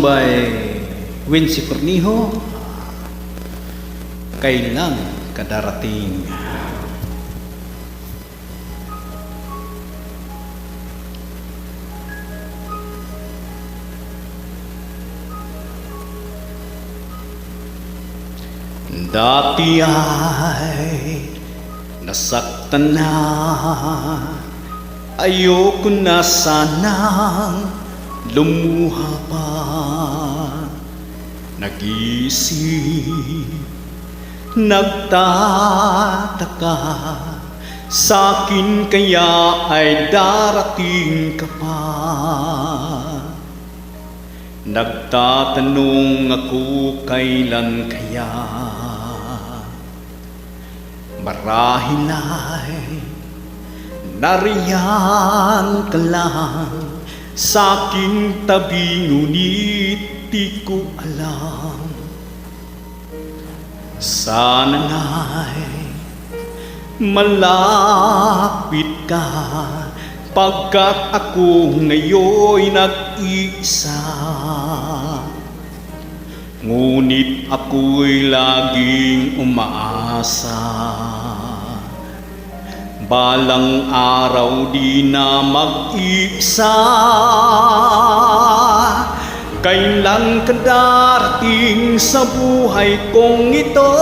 By Wincy Cornijo, kailan ka darating? Dati ay nasaktan na, ayoko na sanang lumuha pa. Nag-iisip, nagtataka, sa'kin kaya ay darating ka pa. Nagtatanong ako kailan kaya, marahil ay nariyan ka lang sa'king tabi, ngunit di ko alam. Sana na'y malapit ka, pagkat ako ngayon'y nag-iisa. Ngunit ako'y laging umaasa, balang araw di na mag-iisa. Kailan ka darating sa buhay kong ito?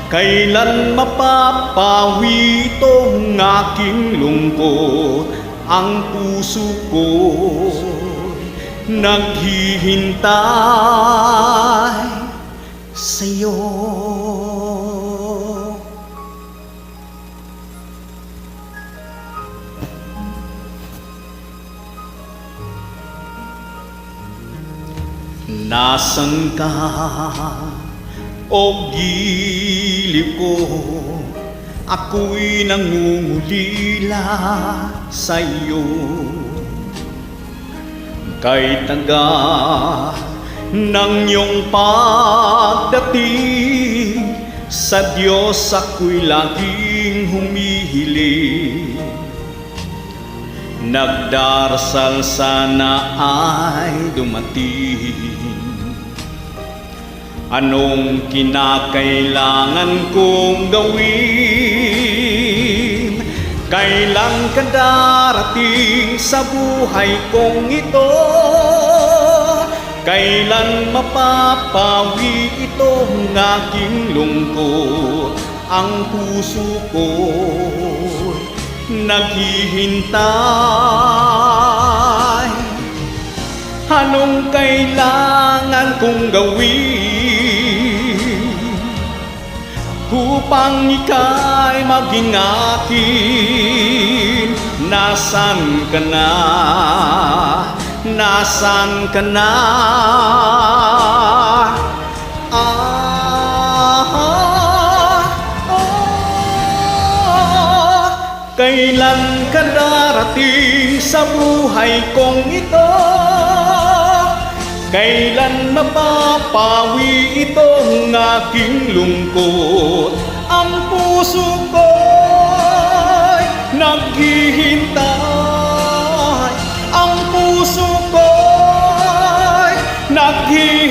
Kailan mapapawi itong aking lungkot? Ang puso ko naghihintay sa'yo. Nasaan ka, o giliw ko? Ako'y nangungulila sa'yo. Kay taga ng iyong pagdating, sa Diyos ako'y laging humihiling. Nagdarasal sana ay dumating. Anong kinakailangan kong gawin? Kailan ka darating sa buhay kong ito? Kailan mapapawi itong aking lungkot? Ang puso ko'y naghihintay. Anong kailangan kong gawin upang ika'y maging akin? Nasaan ka na? Nasaan ka na? Kailan ka darating sa buhay kong ito? Kailan mapapawi itong aking lungkot? Ang puso ko'y naghihintay. Ang puso ko'y naghihintay.